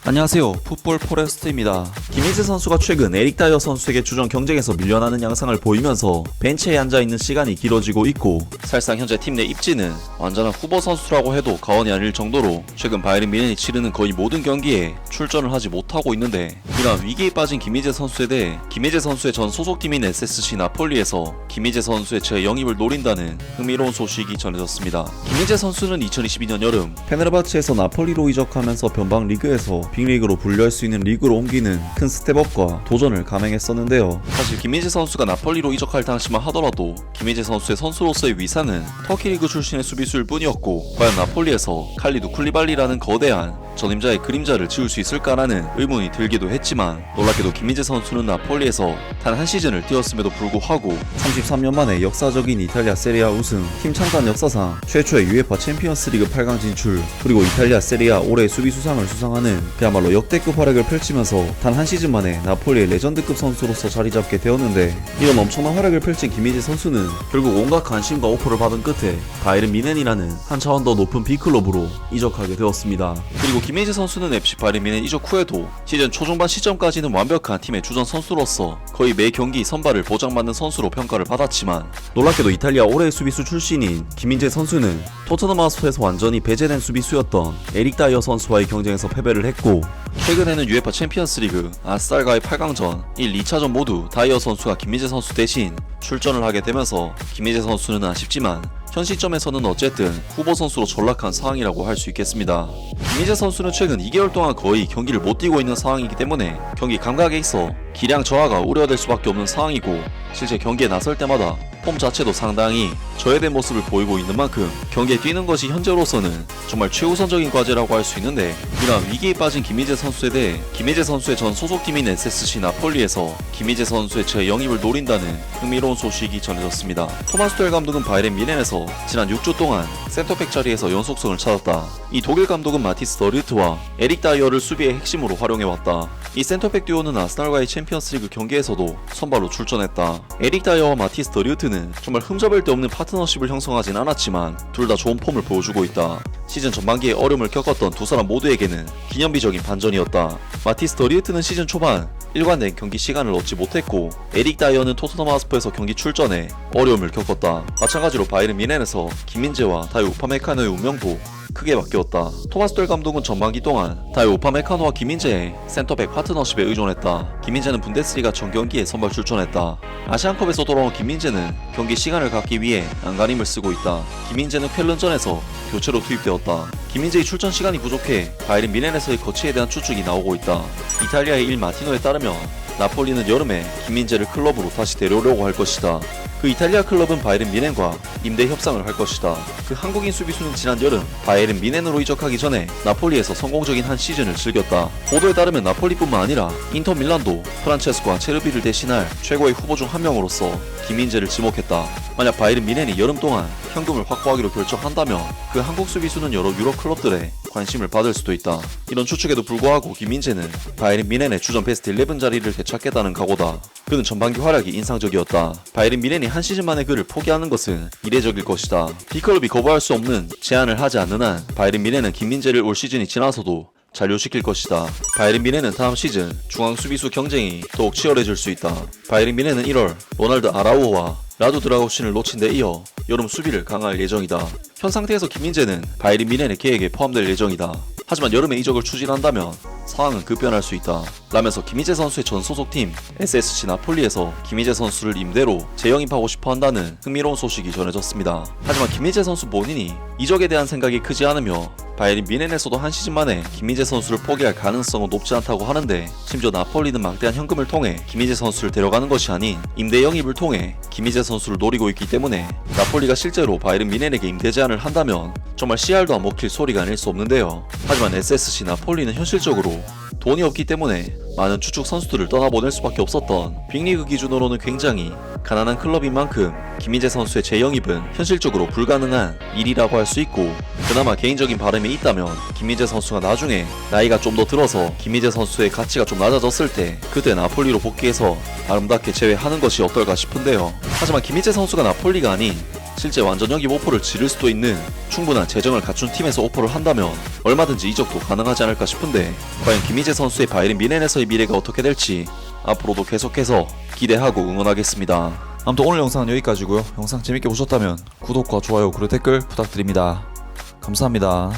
안녕하세요, 풋볼 포레스트입니다. 김희재 선수가 최근 에릭 다이어 선수에게 주전 경쟁에서 밀려나는 양상을 보이면서 벤치에 앉아있는 시간이 길어지고 있고, 사실상 현재 팀 내 입지는 완전한 후보 선수라고 해도 과언이 아닐 정도로 최근 바이에른 뮌헨이 치르는 거의 모든 경기에 출전을 하지 못하고 있는데, 이러한 위기에 빠진 김희재 선수에 대해 김희재 선수의 전 소속팀인 SSC 나폴리에서 김희재 선수의 재영입을 노린다는 흥미로운 소식이 전해졌습니다. 김희재 선수는 2022년 여름 페네르바체에서 나폴리로 이적하면서 변방 리그에서 빅리그로 분류할 수 있는 리그로 옮기는 큰 스텝업과 도전을 감행했었는데요. 사실 김희재 선수가 나폴리로 이적할 당시만 하더라도 김희재 선수의 선수로서의 위상은 터키 리그 출신의 수비수일 뿐이었고, 과연 나폴리에서 칼리두 쿨리발리라는 거대한 전임자의 그림자를 지울 수 있을까라는 의문이 들기도 했지만, 놀랍게도 김희재 선수는 나폴리에서 단 한 시즌을 뛰었음에도 불구하고 33년 만에 역사적인 이탈리아 세리아 우승, 팀 창단 역사상 최초의 UEFA 챔피언스리그 8강 진출, 그리고 이탈리아 세리아 올해의 수비수상을 수상하는 그야말로 역대급 활약을 펼치면서 단 한 시즌 만에 나폴리의 레전드급 선수로서 자리 잡게 되었는데, 이런 엄청난 활약을 펼친 김희재 선수는 결국 온갖 관심과 오퍼를 받은 끝에 바이에른 뮌헨이라는 한 차원 더 높은 B클럽으로 이적하게 되었습니다. 그리고 김희재 선수는 FC 바이에른 뮌헨 이적 후에도 시즌 초중반 시점까지는 완벽한 팀의 주전 선수로서 거의 매 경기 선발을 보장받는 선수로 평가를 받았지만, 놀랍게도 이탈리아 올해의 수비수 출신인 김희재 선수는 토트넘 하스퍼에서 완전히 배제된 수비수였던 에릭 다이어 선수와의 경쟁에서 패배를 했고, 최근에는 UEFA 챔피언스리그 아스달과의 8강전 1, 2차전 모두 다이어 선수가 김희재 선수 대신 출전을 하게 되면서 김희재 선수는 아쉽지만 현 시점에서는 어쨌든 후보 선수로 전락한 상황이라고 할 수 있겠습니다. 김희재 선수는 최근 2개월 동안 거의 경기를 못 뛰고 있는 상황이기 때문에 경기 감각에 있어 기량 저하가 우려될 수밖에 없는 상황이고, 실제 경기에 나설 때마다 폼 자체도 상당히 저해된 모습을 보이고 있는 만큼 경기에 뛰는 것이 현재로서는 정말 최우선적인 과제라고 할 수 있는데, 이러한 위기에 빠진 김희재 선수에 대해 김희재 선수의 전 소속팀인 SSC 나폴리에서 김희재 선수의 재영입을 노린다는 흥미로운 소식이 전해졌습니다. 토마스 투엘 감독은 바이에른 뮌헨에서 지난 6주 동안 센터백 자리에서 연속성을 찾았다. 이 독일 감독은 마티스 더리트와 에릭 다이어를 수비의 핵심으로 활용해왔다. 이 센터백 듀오는 아스날과의 챔피언스리그 경기에서도 선발로 출전했다. 에릭 다이어와 마티스 더리트는 정말 흠잡을 데 없는 파트너십을 형성하진 않았지만 둘 다 좋은 폼을 보여주고 있다. 시즌 전반기에 어려움을 겪었던 두 사람 모두에게는 기념비적인 반전이었다. 마티스 더리트는 시즌 초반 일관된 경기 시간을 얻지 못했고, 에릭 다이어는 토트넘 하스퍼에서 경기 출전에 어려움을 겪었다. 마찬가지로 바이에른 뮌헨에서 김민재와 다이오 우파메카노의 운명도 크게 바뀌었다. 토마스 투엘 감독은 전반기 동안 다이오 우파메카노와 김민재의 센터백 파트너십에 의존했다. 김민재는 분데스리가 전 경기에 선발 출전했다. 아시안컵에서 돌아온 김민재는 경기 시간을 갖기 위해 안간힘을 쓰고 있다. 김민재는 쾰른전에서 교체로 투입되었다. 김민재의 출전 시간이 부족해 바이에른 뮌헨에서의 거취에 대한 추측이 나오고 있다. 이탈리아의 일 마티노에 따르면 나폴리는 여름에 김민재를 클럽으로 다시 데려오려고 할 것이다. 그 이탈리아 클럽은 바이에른 뮌헨과 임대 협상을 할 것이다. 그 한국인 수비수는 지난 여름 바이에른 뮌헨으로 이적하기 전에 나폴리에서 성공적인 한 시즌을 즐겼다. 보도에 따르면 나폴리뿐만 아니라 인터 밀란도 프란체스코와 체르비를 대신할 최고의 후보 중 한 명으로서 김민재를 지목했다. 만약 바이에른 뮌헨이 여름 동안 현금을 확보하기로 결정한다면 그 한국 수비수는 여러 유럽 클럽들의 관심을 받을 수도 있다. 이런 추측에도 불구하고 김민재는 바이에른 뮌헨의 주전 베스트 11 자리를 되찾겠다는 각오다. 그는 전반기 활약이 인상적이었다. 바이에른 뮌헨이 한 시즌 만에 그를 포기하는 것은 이례적일 것이다. B클럽이 거부할 수 없는 제안을 하지 않는 한 바이에른 뮌헨은 김민재를 올 시즌이 지나서도 잔류시킬 것이다. 바이에른 뮌헨은 다음 시즌 중앙 수비수 경쟁이 더욱 치열해질 수 있다. 바이에른 뮌헨은 1월 로날드 아라우호와 라두 드라고신을 놓친 데 이어 여름 수비를 강화할 예정이다. 현 상태에서 김민재는 바이에른 뮌헨의 계획에 포함될 예정이다. 하지만 여름에 이적을 추진한다면 상황은 급변할 수 있다. 라면서 김희재 선수의 전 소속팀 SSC 나폴리에서 김희재 선수를 임대로 재영입하고 싶어 한다는 흥미로운 소식이 전해졌습니다. 하지만 김희재 선수 본인이 이적에 대한 생각이 크지 않으며 바이에른 뮌헨에서도 한 시즌 만에 김희재 선수를 포기할 가능성은 높지 않다고 하는데, 심지어 나폴리는 막대한 현금을 통해 김희재 선수를 데려가는 것이 아닌 임대 영입을 통해 김희재 선수를 노리고 있기 때문에 나폴리가 실제로 바이에른 뮌헨에게 임대 제안을 한다면 정말 씨알도 안 먹힐 소리가 아닐 수 없는데요. 하지만 SSC 나폴리는 현실적으로 돈이 없기 때문에 많은 주축 선수들을 떠나보낼 수밖에 없었던 빅리그 기준으로는 굉장히 가난한 클럽인 만큼 김희재 선수의 재영입은 현실적으로 불가능한 일이라고 할 수 있고, 그나마 개인적인 바람이 있다면 김희재 선수가 나중에 나이가 좀 더 들어서 김희재 선수의 가치가 좀 낮아졌을 때 그때 나폴리로 복귀해서 아름답게 재회하는 것이 어떨까 싶은데요. 하지만 김희재 선수가 나폴리가 아닌 실제 완전 영입 오퍼를 지를 수도 있는 충분한 재정을 갖춘 팀에서 오퍼를 한다면 얼마든지 이적도 가능하지 않을까 싶은데, 과연 김희재 선수의 바이에른 뮌헨에서의 미래가 어떻게 될지 앞으로도 계속해서 기대하고 응원하겠습니다. 아무튼 오늘 영상은 여기까지고요. 영상 재밌게 보셨다면 구독과 좋아요 그리고 댓글 부탁드립니다. 감사합니다.